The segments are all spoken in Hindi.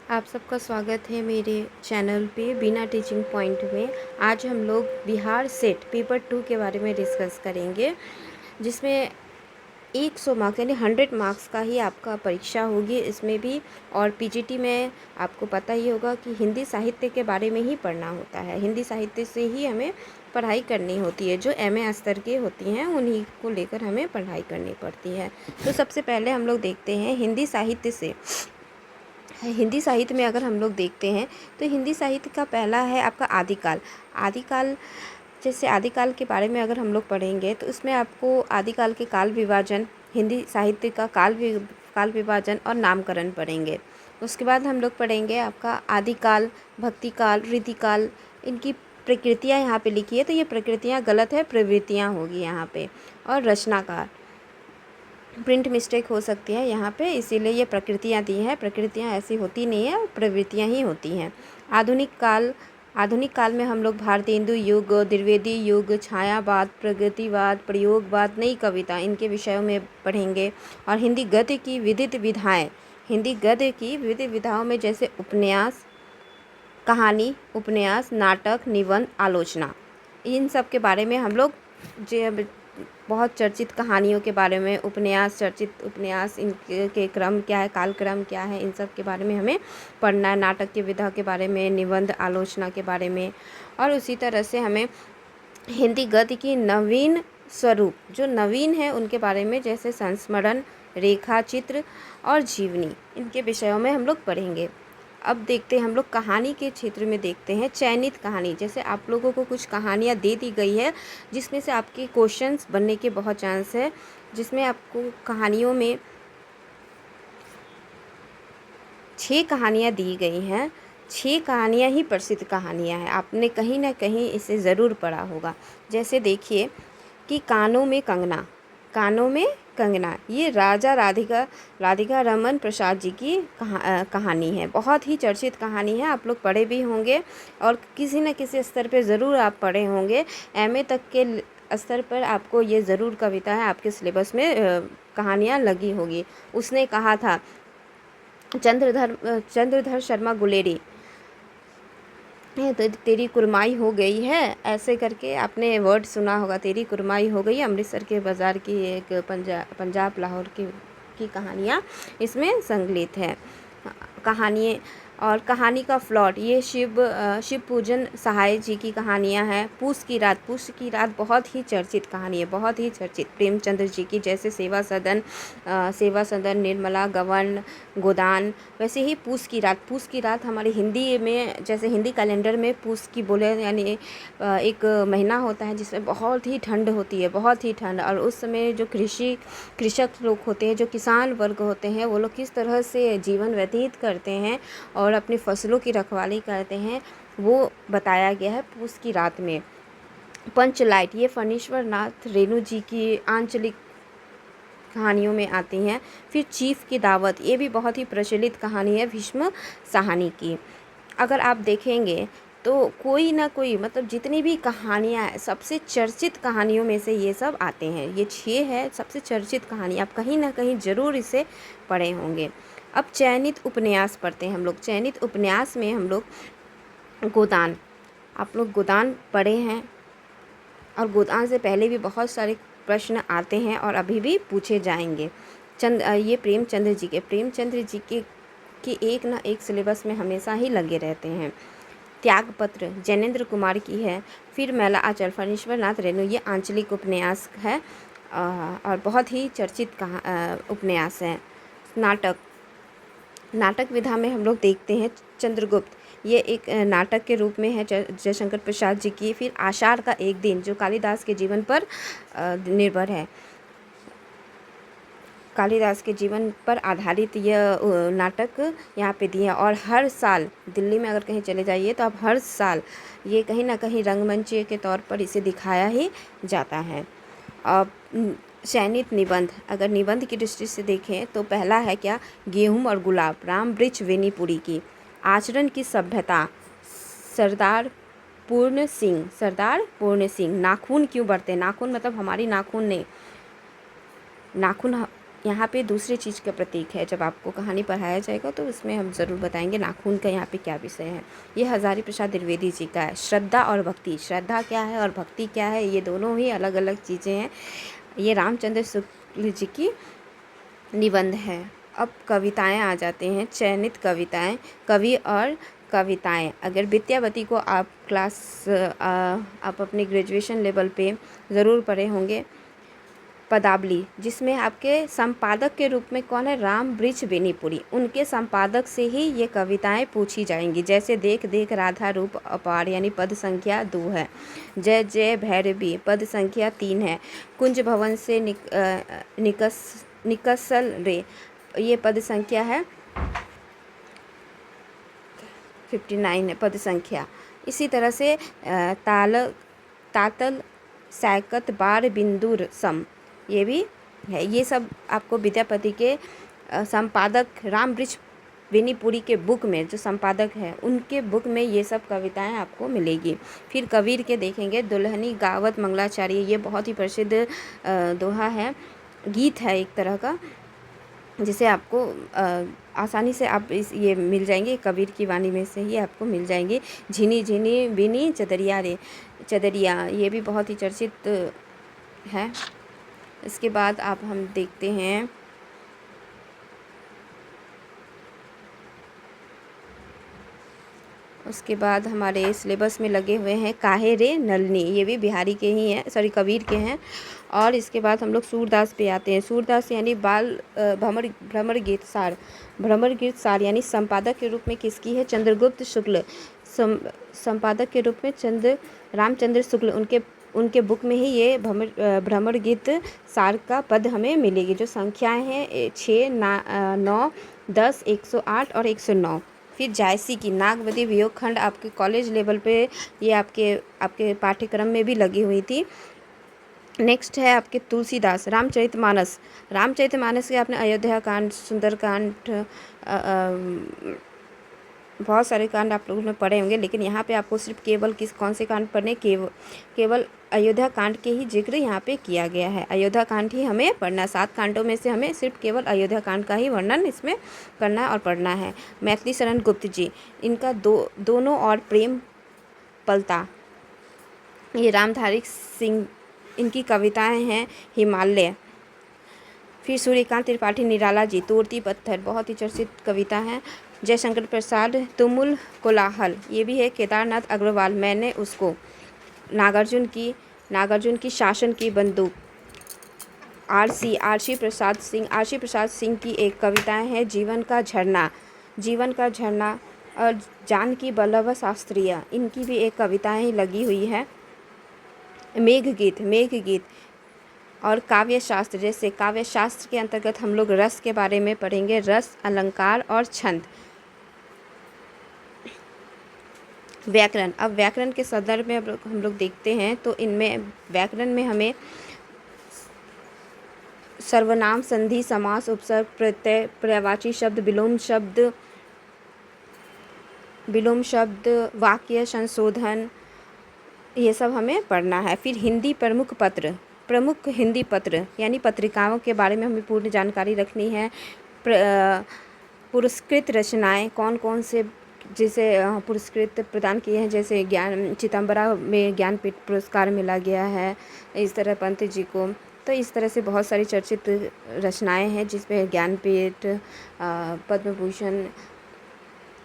आप सबका स्वागत है मेरे चैनल पे बिना टीचिंग पॉइंट में। आज हम लोग बिहार सेट पेपर 2 के बारे में डिस्कस करेंगे, जिसमें 100 मार्क्स यानी 100 मार्क्स का ही आपका परीक्षा होगी इसमें भी। और पीजीटी में आपको पता ही होगा कि हिंदी साहित्य के बारे में ही पढ़ना होता है। हिंदी साहित्य से ही हमें पढ़ाई करनी होती है, जो एमए स्तर के होती हैं उन्हीं को लेकर हमें पढ़ाई करनी पड़ती है। तो सबसे पहले हम लोग देखते हैं हिंदी साहित्य में अगर हम लोग देखते हैं तो हिंदी साहित्य का पहला है आपका आदिकाल। आदिकाल जैसे आदिकाल के बारे में अगर हम लोग पढ़ेंगे तो उसमें आपको आदिकाल के काल विभाजन, हिंदी साहित्य का काल विभाजन और नामकरण पढ़ेंगे। उसके बाद हम लोग पढ़ेंगे आपका आदिकाल, भक्तिकाल, रीतिकाल। इनकी प्रकृतियाँ यहाँ पे लिखी है तो ये प्रकृतियाँ गलत है, प्रवृत्तियाँ होगी यहाँ पे। और रचनाकार, प्रिंट मिस्टेक हो सकती है यहाँ पे, इसीलिए ये प्रकृतियाँ दी हैं। प्रकृतियाँ ऐसी होती नहीं है, प्रवृत्तियाँ ही होती हैं। आधुनिक काल में हम लोग भारतेंदु युग, द्विवेदी युग, छायावाद, प्रगतिवाद, प्रयोगवाद, नई कविता, इनके विषयों में पढ़ेंगे। और हिंदी गद्य की विविध विधाओं में जैसे उपन्यास, कहानी, उपन्यास, नाटक, निबंध, आलोचना, इन सब के बारे में हम लोग बहुत चर्चित कहानियों के बारे में, चर्चित उपन्यास, इनके क्रम क्या है, कालक्रम क्या है, इन सब के बारे में हमें पढ़ना है। नाटक की विधा के बारे में, निबंध, आलोचना के बारे में। और उसी तरह से हमें हिंदी गद्य की नवीन स्वरूप, जो नवीन है उनके बारे में, जैसे संस्मरण, रेखा चित्र और जीवनी, इनके विषयों में हम लोग पढ़ेंगे। अब देखते हैं हम लोग कहानी के क्षेत्र में देखते हैं चयनित कहानी। जैसे आप लोगों को कुछ कहानियाँ दे दी गई है जिसमें से आपके क्वेश्चंस बनने के बहुत चांस है, जिसमें आपको कहानियों में 6 कहानियाँ दी गई हैं। 6 कहानियाँ ही प्रसिद्ध कहानियाँ हैं, आपने कहीं ना कहीं इसे ज़रूर पढ़ा होगा। जैसे देखिए कि कानों में कंगना, ये राजा राधिका रमन प्रसाद जी की कहानी है। बहुत ही चर्चित कहानी है, आप लोग पढ़े भी होंगे और किसी न किसी स्तर पे ज़रूर आप पढ़े होंगे। एमए तक के स्तर पर आपको ये ज़रूर कविता है, आपके सिलेबस में कहानियाँ लगी होगी। उसने कहा था, चंद्रधर शर्मा गुलेरी, तो तेरी कुरमाई हो गई है, ऐसे करके आपने वर्ड सुना होगा, तेरी कुरमाई हो गई। अमृतसर के बाज़ार की एक पंजाब लाहौर की कहानियाँ इसमें संकलित है। कहानी का प्लॉट, ये शिव पूजन सहाय जी की कहानियाँ हैं। पूस की रात बहुत ही चर्चित कहानी है, बहुत ही चर्चित, प्रेमचंद्र जी की। जैसे सेवा सदन, निर्मला, गवन, गोदान, वैसे ही पूस की रात हमारी हिंदी में, जैसे हिंदी कैलेंडर में पूस की बोले यानी एक महीना होता है जिसमें बहुत ही ठंड होती है, बहुत ही ठंड। और उस समय जो कृषक लोग होते हैं, जो किसान वर्ग होते हैं, वो लोग किस तरह से जीवन व्यतीत करते हैं और अपनी फसलों की रखवाली करते हैं, वो बताया गया है पूस की रात में। पंचलाइट, ये फणीश्वर नाथ रेणु जी की आंचलिक कहानियों में आती हैं। फिर चीफ की दावत, ये भी बहुत ही प्रचलित कहानी है भीष्म साहनी की। अगर आप देखेंगे तो कोई ना कोई, मतलब जितनी भी कहानियाँ हैं, सबसे चर्चित कहानियों में से ये सब आते हैं। ये 6 है सबसे चर्चित कहानी, आप कहीं ना कहीं ज़रूर इसे पढ़े होंगे। अब चयनित उपन्यास पढ़ते हैं हम लोग। चयनित उपन्यास में हम लोग गोदान, आप लोग गोदान पढ़े हैं, और गोदान से पहले भी बहुत सारे प्रश्न आते हैं और अभी भी पूछे जाएंगे। ये प्रेमचंद्र जी के एक ना एक सिलेबस में हमेशा ही लगे रहते हैं। त्यागपत्र जैनेन्द्र कुमार की है। फिर मैला आंचल, फणीश्वर नाथ रेणु, ये आंचलिक उपन्यास है और बहुत ही चर्चित उपन्यास है। नाटक विधा में हम लोग देखते हैं चंद्रगुप्त, ये एक नाटक के रूप में है जयशंकर प्रसाद जी की। फिर आषाढ़ का एक दिन, जो कालिदास के जीवन पर निर्भर है, कालिदास के जीवन पर आधारित यह नाटक यहाँ पे दिया। और हर साल दिल्ली में अगर कहीं चले जाइए तो आप हर साल ये कहीं ना कहीं रंगमंच के तौर पर इसे दिखाया ही जाता है। अब चयनित निबंध, अगर निबंध की दृष्टि से देखें तो पहला है क्या, गेहूं और गुलाब, राम वृक्ष वेनीपुरी की। आचरण की सभ्यता, सरदार पूर्ण सिंह। नाखून क्यों बढ़ते, नाखून मतलब हमारी नाखून नहीं, नाखून यहाँ पे दूसरी चीज़ का प्रतीक है। जब आपको कहानी पढ़ाया जाएगा तो उसमें हम ज़रूर बताएंगे नाखून का यहाँ पे क्या विषय है। ये हज़ारी प्रसाद द्विवेदी जी का है। श्रद्धा और भक्ति, श्रद्धा क्या है और भक्ति क्या है, ये दोनों ही अलग अलग चीज़ें हैं। ये रामचंद्र शुक्ल जी की निबंध है। अब कविताएं आ जाते हैं, चयनित कविताएं, कवि और कविताएं। अगर विद्यावती को आप आप अपने ग्रेजुएशन लेवल पे ज़रूर पढ़े होंगे। पदावली, जिसमें आपके संपादक के रूप में कौन है, राम वृक्ष बेनीपुरी, उनके संपादक से ही ये कविताएं पूछी जाएंगी। जैसे देख देख राधा रूप अपार, यानी पद संख्या 2 है। जय जय भैरवी पद संख्या 3 है। कुंज भवन से निकसल रे, ये पद संख्या है 59 है पद संख्या। इसी तरह से तातल सैकत बार बिंदुर सम, ये भी है। ये सब आपको विद्यापति के संपादक राम वृक्ष बेनीपुरी के बुक में, जो संपादक है उनके बुक में ये सब कविताएं आपको मिलेगी। फिर कबीर के देखेंगे, दुल्हनी गावत मंगलाचार्य, ये बहुत ही प्रसिद्ध दोहा है, गीत है एक तरह का, जिसे आपको आसानी से आप ये मिल जाएंगे, कबीर की वाणी में से ही आपको मिल जाएंगे। झिनी झिनी बिनी चदरिया रे चदरिया, ये भी बहुत ही चर्चित है। इसके बाद आप हम देखते हैं उसके बाद हमारे सिलेबस में लगे हुए हैं काहे रे नलनी, ये भी बिहारी के ही हैं, सॉरी कबीर के हैं। और इसके बाद हम लोग सूरदास पे आते हैं। सूरदास यानी बाल भ्रमर गीत सार, भ्रमर गीत सार यानी संपादक के रूप में किसकी है, चंद्रगुप्त शुक्ल, संपादक के रूप में रामचंद्र शुक्ल, उनके बुक में ही ये भ्रमर गीत सार का पद हमें मिलेगी। जो संख्याएं हैं 6, 9, 10, 108 और 109। फिर जायसी की नागवती वियोग खंड आपके कॉलेज लेवल पे ये आपके पाठ्यक्रम में भी लगी हुई थी। नेक्स्ट है आपके तुलसीदास रामचरितमानस, रामचरितमानस के आपने अयोध्या कांड, सुंदरकांड, बहुत सारे कांड आप लोगों ने पढ़े होंगे, लेकिन यहाँ पे आपको सिर्फ केवल कौन से कांड पढ़ने, केवल अयोध्या कांड के ही जिक्र यहाँ पे किया गया है। अयोध्या कांड ही हमें पढ़ना है। 7 कांडों में से हमें सिर्फ केवल अयोध्या कांड का ही वर्णन इसमें करना और पढ़ना है। मैथिली शरण गुप्त जी, इनका दोनों और प्रेम पलता, ये रामधारी सिंह, इनकी कविताएँ हैं हिमालय। फिर सूर्यकांत त्रिपाठी निराला जी, तोड़ती पत्थर, बहुत ही चर्चित कविता है। जयशंकर प्रसाद तुमुल कोलाहल, ये भी है। केदारनाथ अग्रवाल, मैंने उसको। नागार्जुन की शासन की बंदूक। आरसी प्रसाद सिंह की एक कविताएं हैं जीवन का झरना। और जानकी बल्लभ शास्त्रीय, इनकी भी एक कविताएं लगी हुई है। मेघगीत और काव्य शास्त्र, जैसे काव्य शास्त्र के अंतर्गत हम लोग रस के बारे में पढ़ेंगे, रस, अलंकार और छंद। व्याकरण, अब व्याकरण के संदर्भ में हम लोग देखते हैं तो इनमें व्याकरण में हमें सर्वनाम, संधि, समास, उपसर्ग, प्रत्यय, पर्यायवाची शब्द, विलोम शब्द, वाक्य संशोधन, ये सब हमें पढ़ना है। फिर हिंदी प्रमुख हिंदी पत्र यानी पत्रिकाओं के बारे में हमें पूर्ण जानकारी रखनी है। पुरस्कृत रचनाएं, कौन से जिसे पुरस्कृत प्रदान किए हैं, जैसे चितंबरा में ज्ञानपीठ पुरस्कार मिला गया है इस तरह पंत जी को। तो इस तरह से बहुत सारी चर्चित रचनाएं हैं जिसमें ज्ञानपीठ, पद्म भूषण,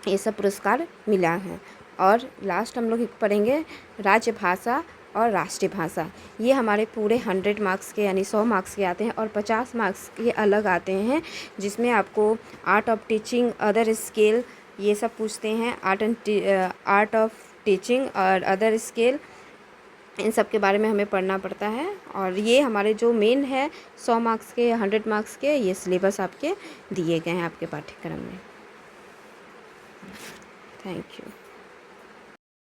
ये सब पुरस्कार मिला है। और लास्ट हम लोग पढ़ेंगे राजभाषा और राष्ट्रीय भाषा। ये हमारे पूरे 100 मार्क्स के यानी 100 मार्क्स के आते हैं और 50 मार्क्स के अलग आते हैं, जिसमें आपको art of teaching, other scale, ये सब पूछते हैं। आर्ट ऑफ टीचिंग और अदर स्केल, इन सब के बारे में हमें पढ़ना पड़ता है। और ये हमारे जो मेन है 100 मार्क्स के या 100 मार्क्स के, ये सिलेबस आपके दिए गए हैं आपके पाठ्यक्रम में। Thank you.